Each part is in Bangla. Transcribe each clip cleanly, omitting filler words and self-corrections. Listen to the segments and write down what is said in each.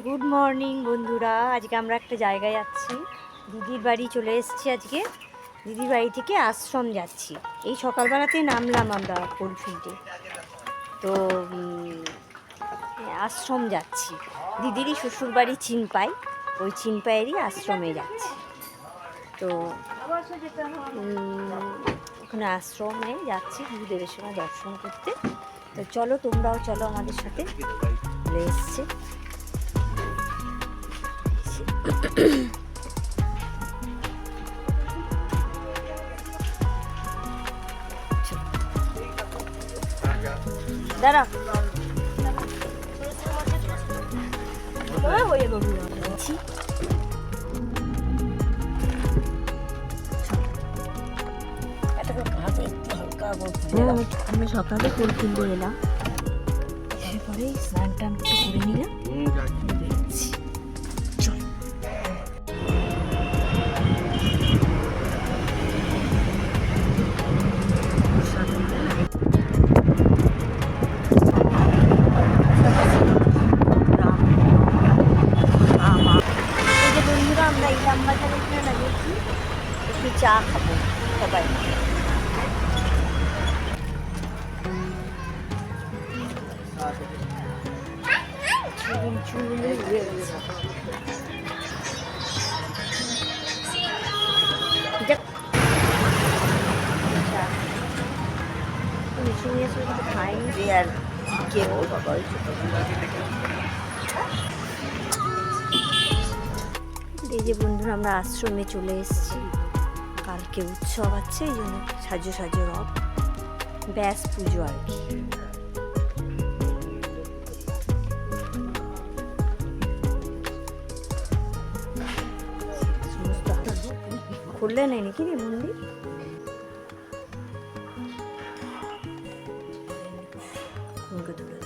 গুড মর্নিং বন্ধুরা, আজকে আমরা একটা জায়গায় যাচ্ছি। দিদির বাড়ি চলে এসেছি আজকে। দিদির বাড়ি থেকে আশ্রম যাচ্ছি। এই সকালবেলাতে নামলাম আমরা কোলফিল্ডে। তো আশ্রম যাচ্ছি, দিদিরই শ্বশুরবাড়ি চিনপাই, ওই চিনপাইয়েরই আশ্রমে যাচ্ছি। তো ওখানে আশ্রমে যাচ্ছি গুরুদেবের সঙ্গে দর্শন করতে। তো চলো, তোমরাও চলো আমাদের সাথে। চলে এসছে দাঁড়া আমরা সকালে কোলফিল্ডে এলাম, এরপরে স্নান টান একটু করে নিলাম। বন্ধুরা, আমরা ইলাম বাজার এখানে নামিয়েছি, একটু চা খাবো সবাই। খাইনি আর কে বাবা, এই যে বন্ধুরা আমরা আশ্রমে চলে এসেছি। কালকে উৎসব আছে, এই জন্য সাজো সাজো রব, ব্যাস পুজো আর কি। খুললে নেই নাকি রে মন্দির? তুলে থাকবে।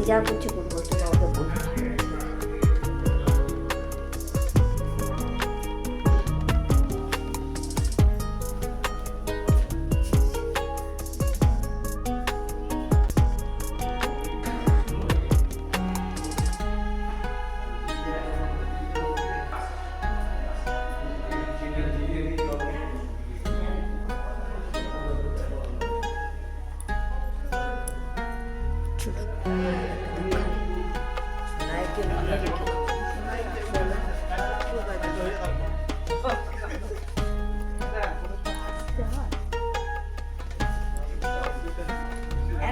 যা কিছু করবো তোমাকে বলতে হবে।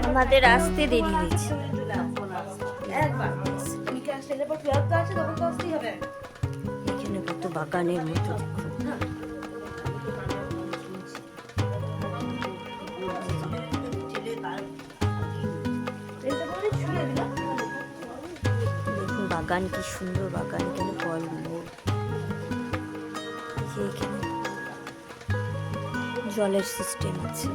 আমাদের আসতে দেরি হয়েছে। এখানে কত বাগানের মতো দেখুন, বাগান কি সুন্দর বাগান, এখানে ফলমূল, এখানে জলের সিস্টেম আছে।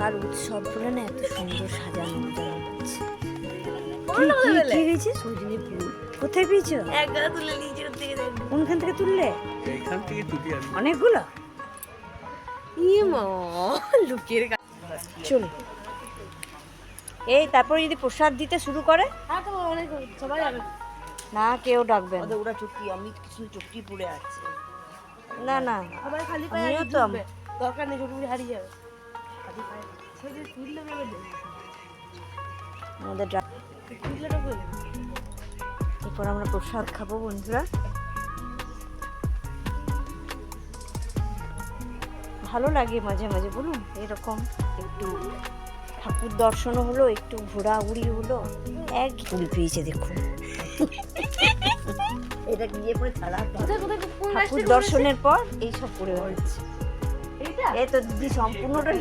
আর উৎসব বলে না, এত সুন্দর সাজানো হচ্ছে। কি হয়েছে? সজনে ফুল কোথায় পেয়েছো? এক গাদা তুলে নিচে থেকে দেখ। কোনখান থেকে তুললে? এইখান থেকে তুলি আমি। অনেকগুলো? ইয়ে মা, লুকিয়ে চলো। এই তারপর যদি প্রসাদ দিতে শুরু করে হ্যাঁ তো অনেক সবাই যাবে। না, কেউ ডাকবে না। ওরা চুক্তি, আমি কিছু চুক্তি পড়ে আছে। না না, সবাই খালি পায়ে আমিও তো ঢুকবে। দরকার নেই, ছোট হারিয়ে যাবে। খালি পায়ে সেই যে তুললে ভেবে দে। আমাদের তুললে ঢুকবে। এরপর আমরা প্রসাদ খাবো বন্ধুরা। ভালো লাগে মাঝে মাঝে, বলুন, এরকম একটু ঠাকুর দর্শনও হলো, একটু ঘোরাঘুরি হলো। এক ফুল পেয়েছে দেখুন। এটা গিয়ে পরে ছাড়া ঠাকুর দর্শনের পর এইসব করে হচ্ছে। এই তো দিদি সম্পূর্ণটা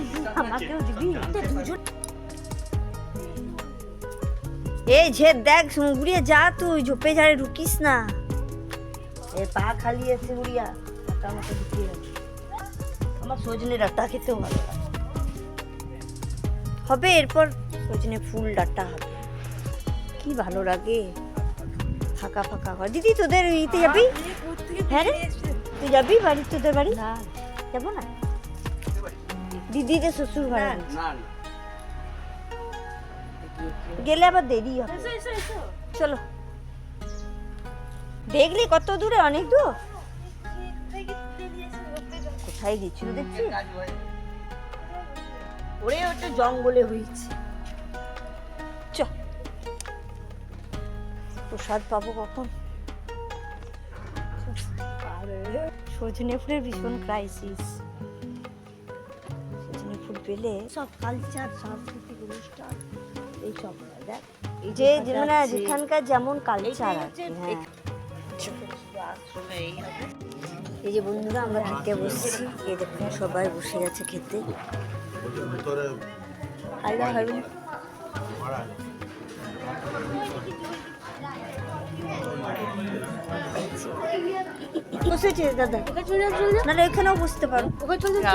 আমাকেও দিবি। এই ঝের দেখ, ঘুরিয়ে যা, তুই ঝোপে ঝাড়ে ঢুকিস না। এর পা খালি আছে উড়িয়া, একটা মতো ঢুকিয়ে রাখি। আমার সজনে ডাঁটা খেতেও ভালো লাগে। হবে এরপর সজনে ফুল ডাঁটা হবে, কি ভালো লাগে। ফাঁকা ফাঁকা ঘর। দিদি তোদের ইতে যাবি? হ্যাঁ রে, তুই যাবি বাড়ি, তোদের বাড়ি? না যাবো না, দিদিদের শ্বশুর ঘরে না না গেলে আবার দেরি হবে। চলো, দেখলি কত দূরে, অনেক দূর। কোথায় গেছিল দেখছি? ওরে ওটা জঙ্গলে হয়েছে। চ, প্রসাদ পাবো কখন? সজনে ফুলের ভীষণ ক্রাইসিস। সজনে ফুল পেলে সব কালচার, সাংস্কৃতিক অনুষ্ঠান এইসব দেখ। এই যে মানে যেখানকার যেমন কালচার আছে। হ্যাঁ, এই যে বন্ধুরা আমরা খেতে বসছি, এই দেখুন সবাই বসে গেছে খেতে। আল্লাহ হারুন। বসেছে দাদা, নাহলে এখানেও বসতে পারো।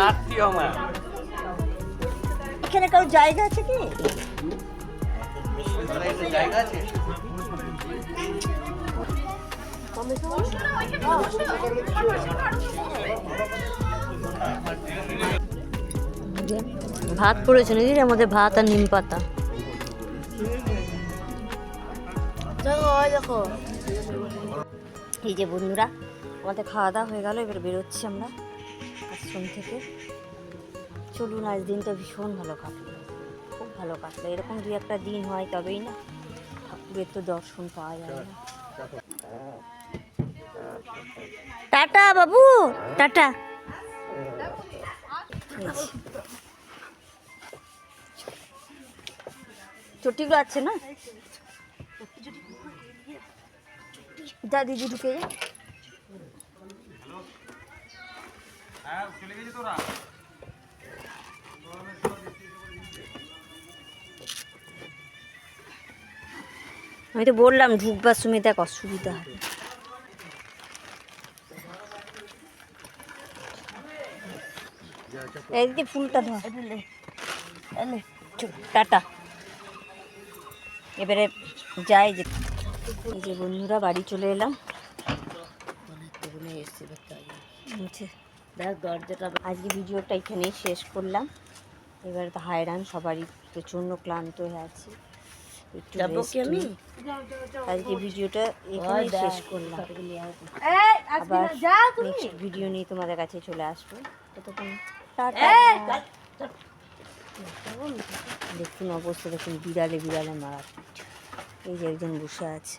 আত্মীয় আমার এখানে কারো জায়গা আছে কি? জায়গা আছে। ভাত পড়েছে নাকি এর মধ্যে? ভাত আর নিম পাতা। দেখো দেখো, এই যে বন্ধুরা আমাদের খাওয়া দাওয়া হয়ে গেল, এবার বেরোচ্ছি আমরা আশ্রম থেকে। চলুন, আজ দিনটা ভীষণ ভালো কাটলো, খুব ভালো কাটলো। এরকম দু একটা দিন হয় তবেই না ঠাকুরের তো দর্শন পাওয়া যায় না। টাটা বাবু, টাটা। চটিগুলো আছে না? যা দিদি ঢুকে যা। আমি তো বললাম ঢুকবার সময় দেখ অসুবিধা হবে। এই যে ফুলটা ধর। টাটা। এবারে যাই, যে এই যে বন্ধুরা বাড়ি চলে এলাম। আচ্ছা, দেখ দরজাটা। আজকে ভিডিওটা এখানেই শেষ করলাম। এবারে তো হায়রান, সবারই প্রচণ্ড ক্লান্ত হয়ে আছি, একটু যাবো কি আমি? আজকে ভিডিওটা এখানেই শেষ করলাম। আবার নেক্সট ভিডিও নিয়ে তোমাদের কাছে চলে আসবো। ততক্ষণ টাটা। দেখুন অবস্থা, দেখুন বিড়ালে বিড়ালে মারা। এই যে একজন বসে আছে।